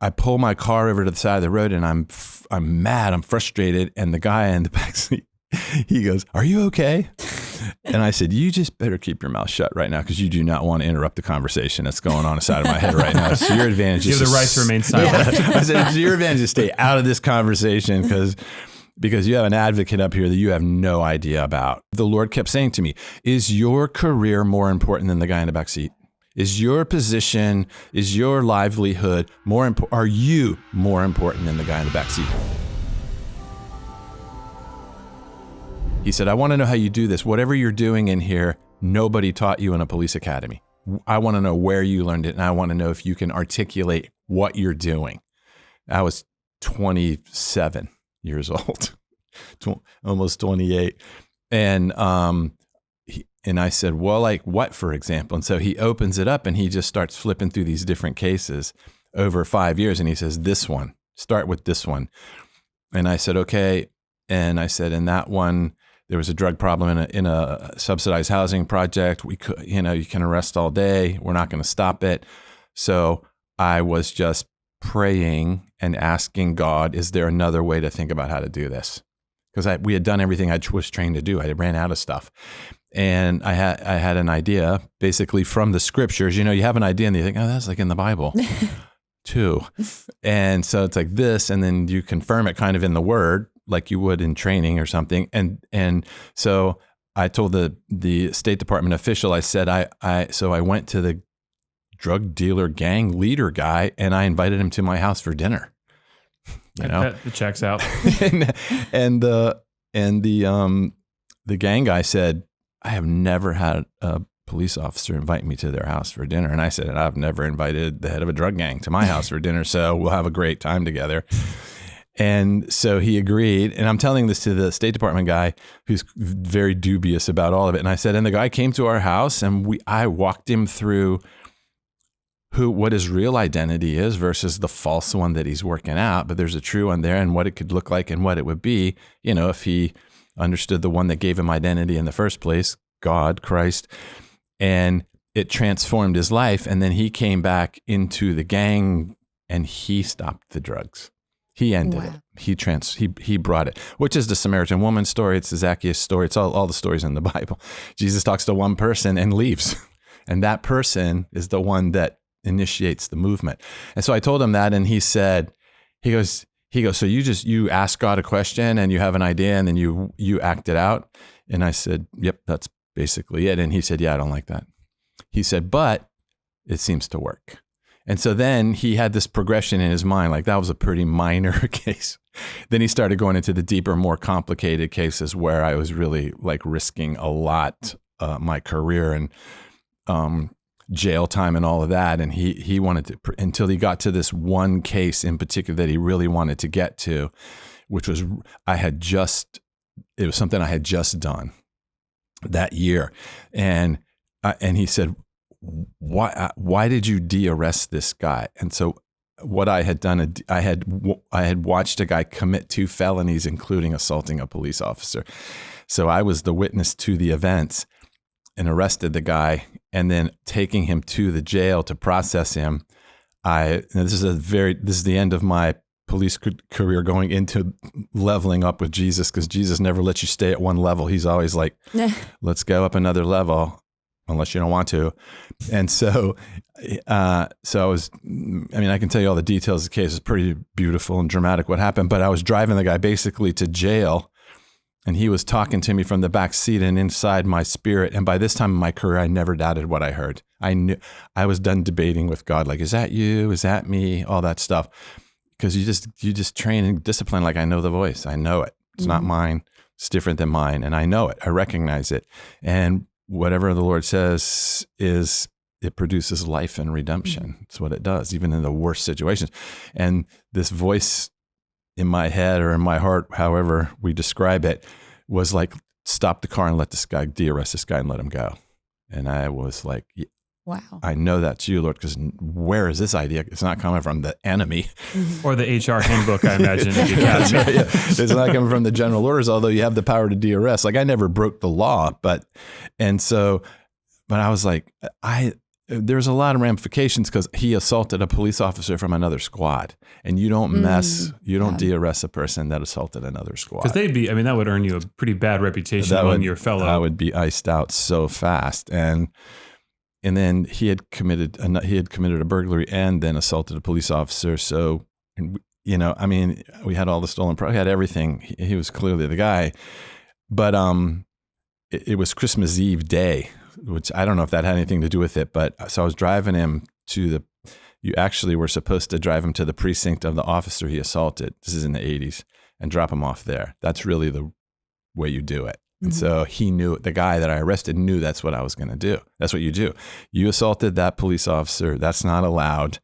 I pull my car over to the side of the road, and I'm mad. I'm frustrated. And the guy in the backseat, he goes, "Are you okay?" And I said, "You just better keep your mouth shut right now, because you do not want to interrupt the conversation that's going on inside of my head right now. It's your advantage. You have the right to remain silent." I said, "It's your advantage to stay out of this conversation because you have an advocate up here that you have no idea about." The Lord kept saying to me, "Is your career more important than the guy in the back seat? Is your position, is your livelihood more important? Are you more important than the guy in the back seat?" He said, "I want to know how you do this. Whatever you're doing in here, nobody taught you in a police academy. I want to know where you learned it, and I want to know if you can articulate what you're doing." I was 27 years old, almost 28. And I said, "Well, like what, for example?" And so he opens it up and he just starts flipping through these different cases over 5 years. And he says, "This one, start with this one." And I said, "Okay." And I said, "In that one, there was a drug problem in a subsidized housing project. We could, you can arrest all day. We're not going to stop it." So I was just praying and asking God, is there another way to think about how to do this? Because we had done everything I was trained to do. I ran out of stuff. And I had an idea basically from the scriptures. You have an idea and you think, oh, that's like in the Bible too. And so it's like this, and then you confirm it kind of in the word, like you would in training or something. And so I told the State Department official, I said, so I went to the drug dealer gang leader guy and I invited him to my house for dinner. It checks out. and the gang guy said, "I have never had a police officer invite me to their house for dinner." And I said, "I've never invited the head of a drug gang to my house for dinner, so we'll have a great time together." And so he agreed. And I'm telling this to the State Department guy who's very dubious about all of it. And I said, and the guy came to our house and I walked him through what his real identity is versus the false one that he's working out. But there's a true one there, and what it could look like and what it would be, if he understood the one that gave him identity in the first place, God, Christ, and it transformed his life. And then he came back into the gang and he stopped the drugs. He ended it. He brought it, which is the Samaritan woman story. It's the Zacchaeus story. It's all the stories in the Bible. Jesus talks to one person and leaves. And that person is the one that initiates the movement. And so I told him that, and he goes, so you ask God a question and you have an idea and then you act it out. And I said, "Yep, that's basically it." And he said, "Yeah, I don't like that." He said, "But it seems to work." And so then he had this progression in his mind, like that was a pretty minor case. Then he started going into the deeper, more complicated cases where I was really like risking a lot, my career and jail time and all of that. And he wanted to, until he got to this one case in particular that he really wanted to get to, which was, it was something I had just done that year. And he said, why did you de-arrest this guy? And so what I had done, I had watched a guy commit 2 felonies, including assaulting a police officer. So I was the witness to the events and arrested the guy, and then taking him to the jail to process him. This is the end of my police career, going into leveling up with Jesus, because Jesus never lets you stay at one level. He's always like, let's go up another level, unless you don't want to. And so I can tell you all the details of the case. It's pretty beautiful and dramatic what happened, but I was driving the guy basically to jail, and he was talking to me from the back seat and inside my spirit. And by this time in my career, I never doubted what I heard. I knew I was done debating with God. Like, is that you? Is that me? All that stuff. Because you just train and discipline. Like, I know the voice. I know it. It's not mine. It's different than mine. And I know it. I recognize it. And whatever the Lord says it produces life and redemption. It's what it does, even in the worst situations. And this voice in my head or in my heart, however we describe it, was like, stop the car and let this guy, de-arrest this guy and let him go. And I was like, wow, I know that's you, Lord, because where is this idea? It's not coming from the enemy. Or the HR handbook, I imagine. If you catch it. Yeah. It's not coming from the general orders, although you have the power to de-arrest. Like, I never broke the law, but I was like, there's a lot of ramifications because he assaulted a police officer from another squad, and you don't de-arrest a person that assaulted another squad. Because that would earn you a pretty bad reputation among your fellow. That would be iced out so fast. And then he had committed a burglary and then assaulted a police officer. So, we had all the stolen property, we had everything. He was clearly the guy. But it was Christmas Eve day, which I don't know if that had anything to do with it. But so I was driving him you actually were supposed to drive him to the precinct of the officer he assaulted. This is in the 80s, and drop him off there. That's really the way you do it. And so he knew, the guy that I arrested knew that's what I was going to do. That's what you do. You assaulted that police officer. That's not allowed.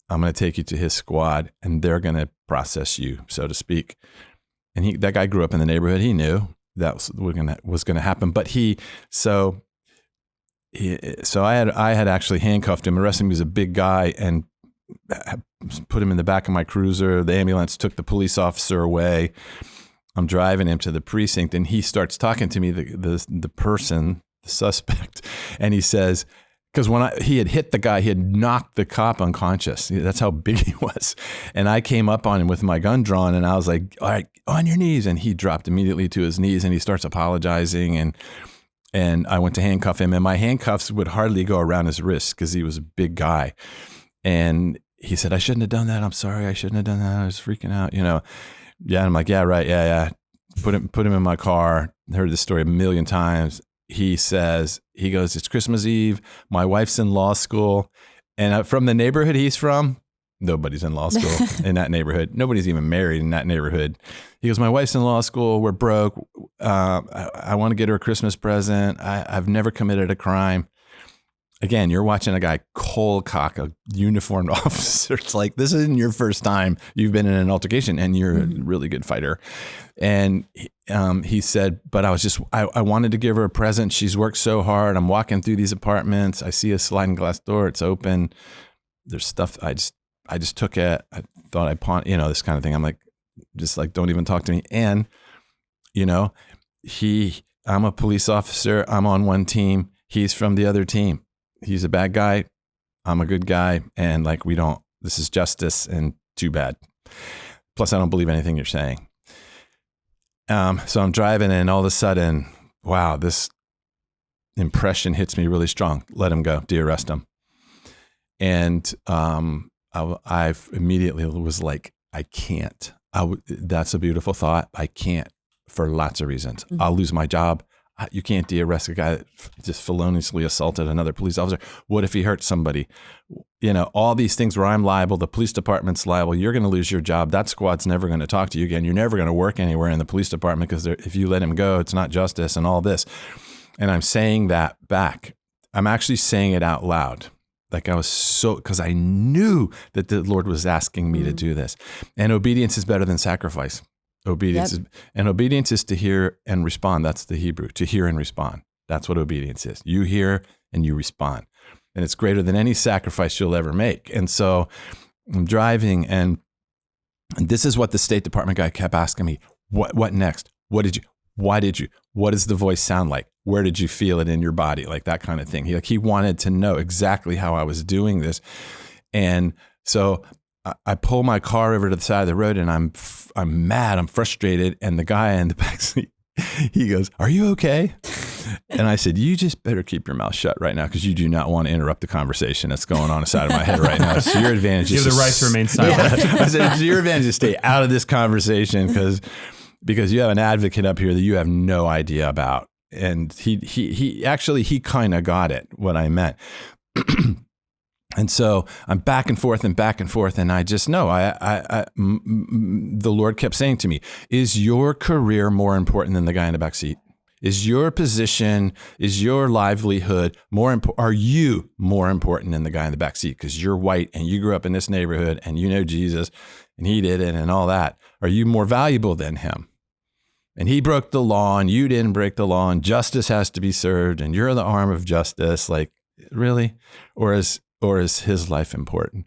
I'm going to take you to his squad, and they're going to process you, so to speak. And that guy grew up in the neighborhood. He knew that was going to happen. But so I had actually handcuffed him, arrested him. He was a big guy, and put him in the back of my cruiser. The ambulance took the police officer away. I'm driving him to the precinct, and he starts talking to me, the person, the suspect, and he says, because he had hit the guy, he had knocked the cop unconscious. That's how big he was. And I came up on him with my gun drawn, and I was like, all right, on your knees. And he dropped immediately to his knees, and he starts apologizing. And I went to handcuff him, and my handcuffs would hardly go around his wrists because he was a big guy. And he said, I shouldn't have done that. I'm sorry. I shouldn't have done that. I was freaking out, Yeah. And I'm like, yeah, right. Yeah. Put him in my car. Heard this story a million times. He goes, it's Christmas Eve. My wife's in law school. And from the neighborhood he's from, nobody's in law school in that neighborhood. Nobody's even married in that neighborhood. He goes, my wife's in law school. We're broke. I want to get her a Christmas present. I've never committed a crime. Again, you're watching a guy cold cock a uniformed officer. It's like, this isn't your first time you've been in an altercation, and you're a really good fighter. And he said, but I wanted to give her a present. She's worked so hard. I'm walking through these apartments. I see a sliding glass door. It's open. There's stuff. I just took it. I thought I pawned, this kind of thing. I'm like, don't even talk to me. And, I'm a police officer. I'm on one team. He's from the other team. He's a bad guy. I'm a good guy. And this is justice, and too bad. Plus, I don't believe anything you're saying. So I'm driving, and all of a sudden, wow, this impression hits me really strong. Let him go. De-arrest him. And I immediately was like, I can't. That's a beautiful thought. I can't, for lots of reasons. I'll lose my job. You can't de-arrest a guy that just feloniously assaulted another police officer. What if he hurt somebody? All these things where I'm liable, the police department's liable. You're going to lose your job. That squad's never going to talk to you again. You're never going to work anywhere in the police department because if you let him go, it's not justice and all this. And I'm saying that back. I'm actually saying it out loud. Because I knew that the Lord was asking me to do this. And obedience is better than sacrifice. Obedience is to hear and respond. That's the Hebrew, to hear and respond. That's what obedience is. You hear and you respond. And it's greater than any sacrifice you'll ever make. And so I'm driving, and this is what the State Department guy kept asking me. What next? Why did you? What does the voice sound like? Where did you feel it in your body? Like that kind of thing. He wanted to know exactly how I was doing this. And so I pull my car over to the side of the road, and I'm mad. I'm frustrated. And the guy in the backseat, he goes, "Are you okay?" And I said, "You just better keep your mouth shut right now, because you do not want to interrupt the conversation that's going on inside of my head right now. It's your advantage. You have the right to remain silent." I said, "It's your advantage to stay out of this conversation because you have an advocate up here that you have no idea about." And he actually kind of got it, what I meant. And so I'm back and forth, and I just know the Lord kept saying to me, "Is your career more important than the guy in the back seat? Is your position, is your livelihood more important? Are you more important than the guy in the back seat? Because you're white and you grew up in this neighborhood and you know Jesus and he did it and all that. Are you more valuable than him? And he broke the law and you didn't break the law, and justice has to be served and you're the arm of justice." Like, really? Or is his life important?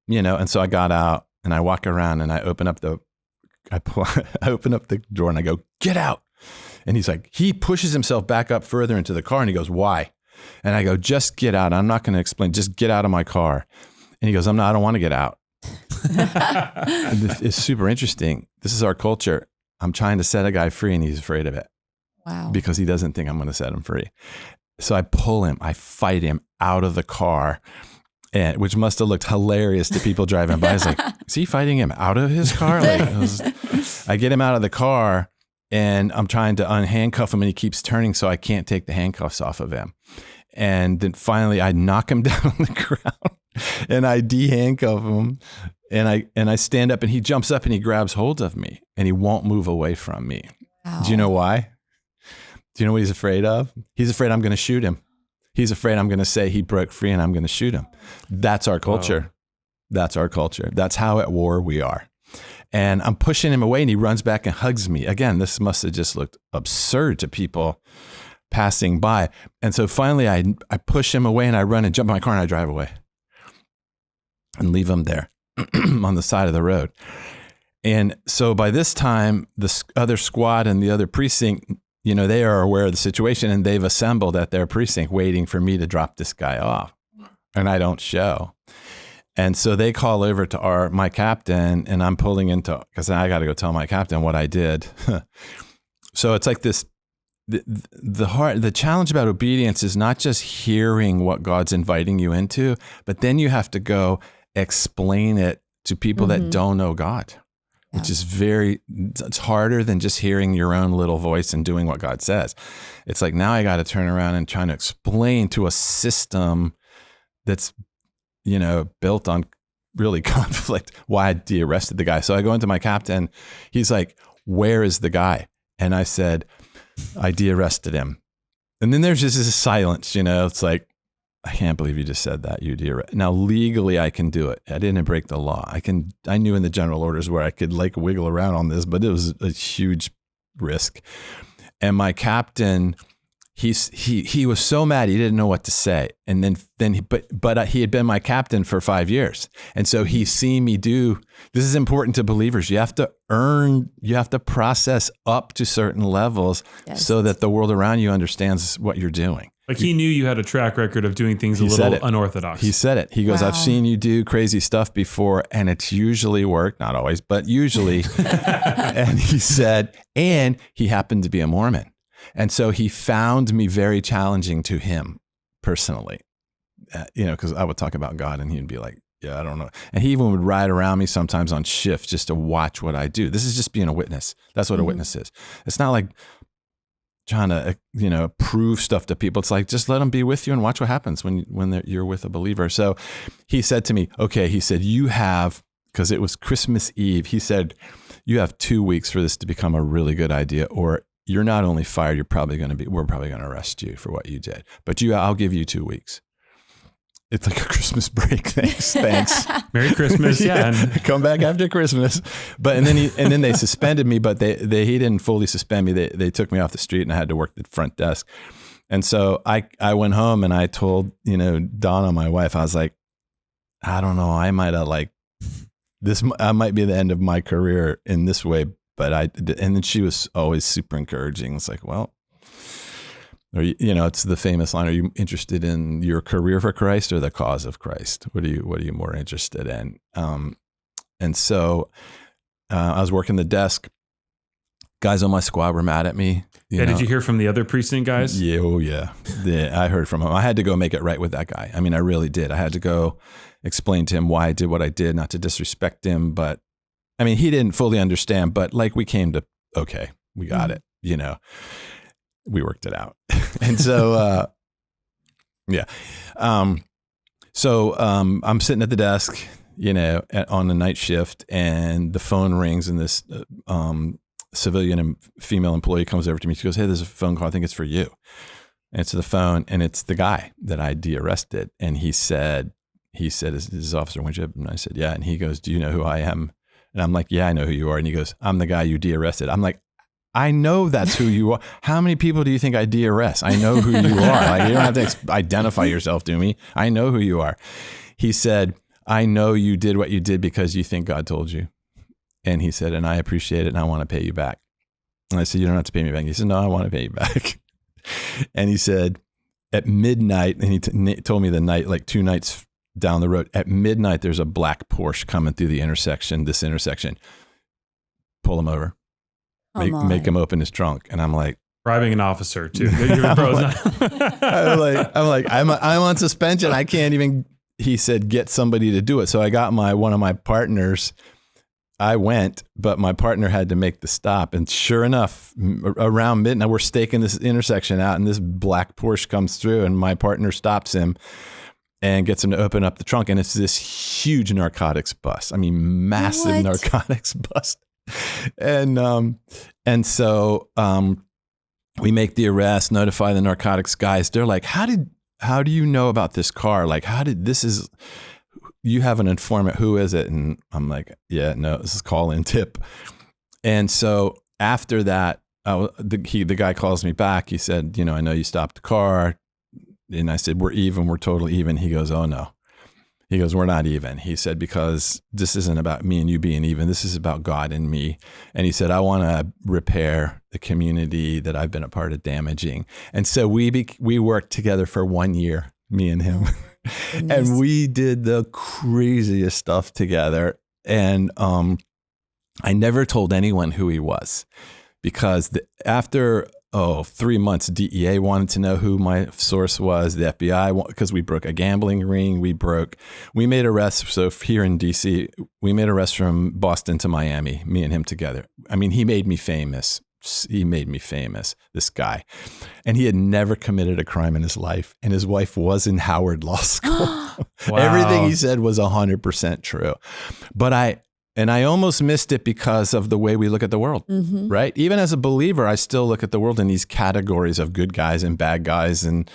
And so I got out and I walk around and I open up the door and I go, "Get out." And he's like, he pushes himself back up further into the car and he goes, "Why?" And I go, just get out. I'm not going to explain. Just get out of my car. And he goes, I don't want to get out. It's super interesting. This is our culture. I'm trying to set a guy free and he's afraid of it. Wow. Because he doesn't think I'm going to set him free. So I pull him, I fight him out of the car, and which must have looked hilarious to people driving by. I was like, is he fighting him out of his car? I get him out of the car and I'm trying to unhandcuff him and he keeps turning so I can't take the handcuffs off of him. And then finally I knock him down on the ground and I de-handcuff him and I stand up and he jumps up and he grabs hold of me and he won't move away from me. Wow. Do you know why? Do you know what he's afraid of? He's afraid I'm going to shoot him. He's afraid I'm going to say he broke free and I'm going to shoot him. That's our culture. Wow. That's our culture. That's how at war we are. And I'm pushing him away and he runs back and hugs me. Again, this must have just looked absurd to people passing by. And so finally I push him away and I run and jump in my car and I drive away and leave him there on the side of the road. And so by this time, the other squad and the other precinct, you know, they are aware of the situation and they've assembled at their precinct waiting for me to drop this guy off. And I don't show. And so they call over to my captain and I'm pulling into, because I got to go tell my captain what I did. So it's like this, the challenge about obedience is not just hearing what God's inviting you into, but then you have to go explain it to people that don't know God. Which is it's harder than just hearing your own little voice and doing what God says. It's like now I got to turn around and trying to explain to a system that's, you know, built on really conflict why I de-arrested the guy. So I go into my captain. He's like, where is the guy? And I said, I de-arrested him. And then there's just this silence, you know, it's like, I can't believe you just said that. You de-arrest. Now legally I can do it. I didn't break the law. I knew in the general orders where I could like wiggle around on this, but it was a huge risk. And my captain, he was so mad he didn't know what to say. And then he had been my captain for 5 years. And so he's seen me do, this is important to believers. You have to process up to certain levels so that the world around you understands what you're doing. Like he knew you had a track record of doing things a little unorthodox. He said it. He goes, I've seen you do crazy stuff before and it's usually worked, not always, but usually. And he said, and he happened to be a Mormon. And so he found me very challenging to him personally, you know, because I would talk about God and he'd be like, yeah, I don't know. And he even would ride around me sometimes on shift just to watch what I do. This is just being a witness. That's what a witness is. It's not like trying to, you know, prove stuff to people. It's like, just let them be with you and watch what happens when you're with a believer. So he said to me, okay, he said, you have, because it was Christmas Eve, he said, you have 2 weeks for this to become a really good idea, or you're not only fired, we're probably going to arrest you for what you did, but I'll give you 2 weeks. It's like a Christmas break. Thanks. Merry Christmas. Yeah. Come back after Christmas. But, and then they suspended me, but he didn't fully suspend me. They took me off the street and I had to work the front desk. And so I went home and I told, you know, Donna, my wife, I was like, I don't know. I might have I might be the end of my career in this way, and then she was always super encouraging. It's like, well, you know, it's the famous line, are you interested in your career for Christ or the cause of Christ? What are you more interested in? And so I was working the desk. Guys on my squad were mad at me. Did you hear from the other precinct guys? Yeah, oh yeah. I heard from him. I had to go make it right with that guy. I mean, I really did. I had to go explain to him why I did what I did, not to disrespect him, but I mean, he didn't fully understand, but like we came to, okay, we got it, you know. We worked it out. And so, yeah. So I'm sitting at the desk, you know, on the night shift, and the phone rings, and this civilian and female employee comes over to me. She goes, hey, there's a phone call. I think it's for you. And it's the phone, and it's the guy that I de-arrested. And he said, is Officer Winship? And I said, yeah. And he goes, do you know who I am? And I'm like, yeah, I know who you are. And he goes, I'm the guy you de-arrested. I'm like, I know that's who you are. How many people do you think I de-arrest? I know who you are. Like, you don't have to identify yourself to me. I know who you are. He said, I know you did what you did because you think God told you. And he said, and I appreciate it and I want to pay you back. And I said, you don't have to pay me back. He said, no, I want to pay you back. And he said, at midnight, and he told me the night, like 2 nights down the road, at midnight, there's a black Porsche coming through the intersection, this intersection. Pull him over. Make him open his trunk. And I'm like, bribing an officer too. I'm on suspension. I can't even, he said, get somebody to do it. So I got one of my partners. I went, but my partner had to make the stop. And sure enough, around midnight, we're staking this intersection out, and this black Porsche comes through, and my partner stops him and gets him to open up the trunk. And it's this huge narcotics bust. I mean, massive narcotics bust. And so we make the arrest, notify the narcotics guys. They're like, how do you know about this car? Like, you have an informant, who is it? And I'm like, yeah, no, this is call-in tip. And so after that, the guy calls me back. He said, I know you stopped the car. And I said, we're totally even. He goes, oh no. He goes, we're not even. He said, because this isn't about me and you being even. This is about God and me. And he said, I want to repair the community that I've been a part of damaging. And so we worked together for 1 year, me and him. And we did the craziest stuff together. And I never told anyone who he was, because after 3 months, DEA wanted to know who my source was. The FBI, because we broke a gambling ring. We made arrests. So here in DC, we made arrests from Boston to Miami, me and him together. I mean, he made me famous. This guy. And he had never committed a crime in his life. And his wife was in Howard Law School. Wow. Everything he said was 100% true. But I almost missed it because of the way we look at the world, right? Even as a believer, I still look at the world in these categories of good guys and bad guys. And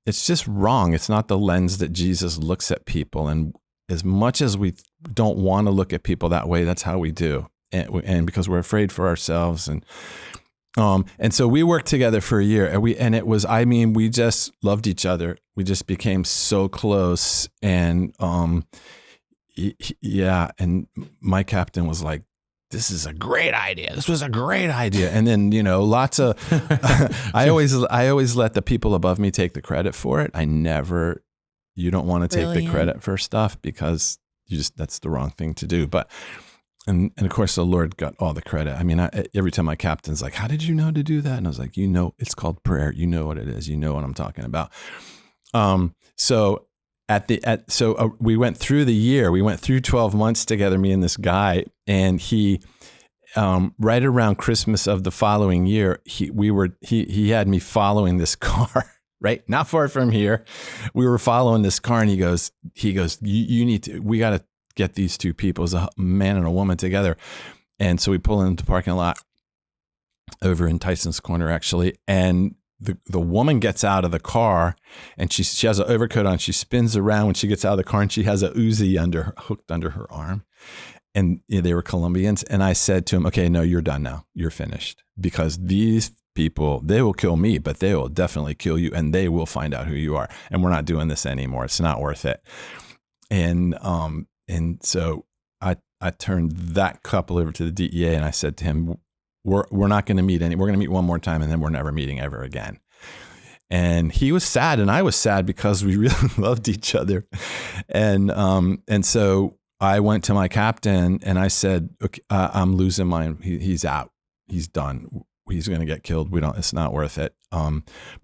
it's just wrong. It's not the lens that Jesus looks at people. And as much as we don't want to look at people that way, that's how we do. And because we're afraid for ourselves. And so we worked together for a year, we just loved each other. We just became so close. And, yeah. And my captain was like, this is a great idea. This was a great idea. And then, lots of, I always let the people above me take the credit for it. You don't want to take the credit for stuff, because that's the wrong thing to do. But, and of course the Lord got all the credit. I mean, every time my captain's like, how did you know to do that? And I was like, it's called prayer. You know what it is. You know what I'm talking about. So we went through the year. We went through 12 months together, me and this guy, and he, right around Christmas of the following year, he had me following this car, right? Not far from here. We were following this car, and he goes, we got to get these two people, as a man and a woman, together. And so we pull into the parking lot over in Tyson's Corner, actually. And the woman gets out of the car, and she has an overcoat on. She spins around when she gets out of the car, and she has a Uzi hooked under her arm. And they were Colombians. And I said to him, okay, no, you're done now. You're finished, because these people, they will kill me, but they will definitely kill you, and they will find out who you are. And we're not doing this anymore. It's not worth it. And so I turned that couple over to the DEA, and I said to him, we're not going to meet we're going to meet one more time, and then we're never meeting ever again. And he was sad, and I was sad, because we really loved each other. And so I went to my captain, and I said, okay, I'm losing mine. He's out. He's done. He's going to get killed. It's not worth it.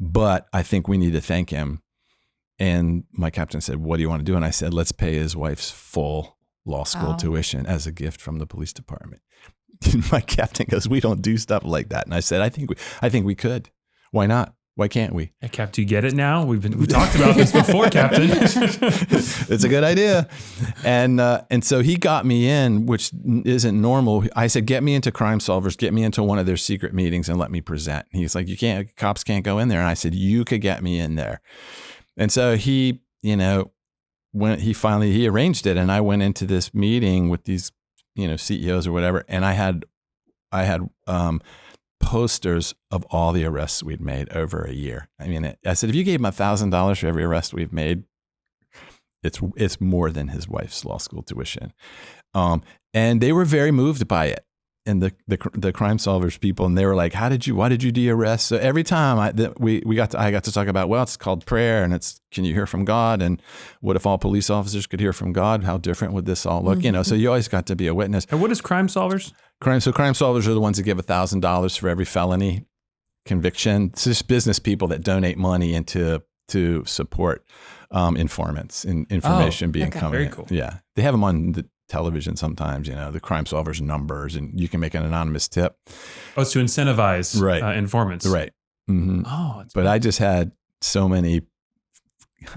But I think we need to thank him. And my captain said, what do you want to do? And I said, let's pay his wife's full law school tuition as a gift from the police department. My captain goes, we don't do stuff like that. And I said, I think we could. Why not? Why can't we? Hey, Cap, do you get it now? We've talked about this before, Captain. It's a good idea. And so he got me in, which isn't normal. I said, get me into Crime Solvers, get me into one of their secret meetings, and let me present. And he's like, cops can't go in there. And I said, you could get me in there. And so he, when he arranged it, and I went into this meeting with these, CEOs or whatever. And I had posters of all the arrests we'd made over a year. I mean, I said, if you gave him $1,000 for every arrest we've made, it's more than his wife's law school tuition. And they were very moved by it. the Crime Solvers people, and they were like, why did you de-arrest? So every time I got to talk about, well, it's called prayer, and can you hear from God? And what if all police officers could hear from God? How different would this all look? Mm-hmm. So you always got to be a witness. And what is Crime Solvers? Crime Solvers are the ones that give $1,000 for every felony conviction. It's just business people that donate money to support informants and information being coming very in. cool. Yeah, they have them on the television sometimes, the Crime Solvers numbers, and you can make an anonymous tip. Oh, it's to incentivize informants. Right. Mm-hmm. Oh, but I just had so many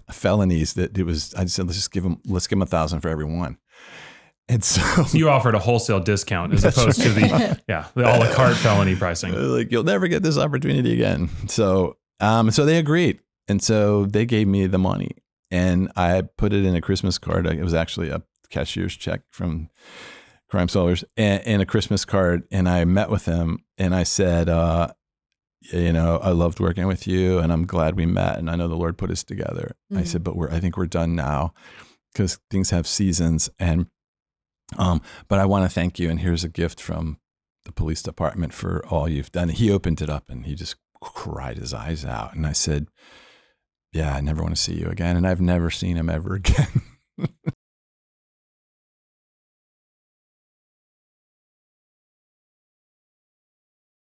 felonies that I just said, let's give them $1,000 for every one. And so you offered a wholesale discount as opposed to the a la carte felony pricing. Like, you'll never get this opportunity again. So they agreed. And so they gave me the money, and I put it in a Christmas card. It was actually a cashier's check from Crime Solvers and a Christmas card. And I met with him, and I said, I loved working with you, and I'm glad we met, and I know the Lord put us together. Mm-hmm. I said, but I think we're done now, because things have seasons, and but I want to thank you, and here's a gift from the police department for all you've done. He opened it up, and he just cried his eyes out. And I said, yeah, I never want to see you again. And I've never seen him ever again.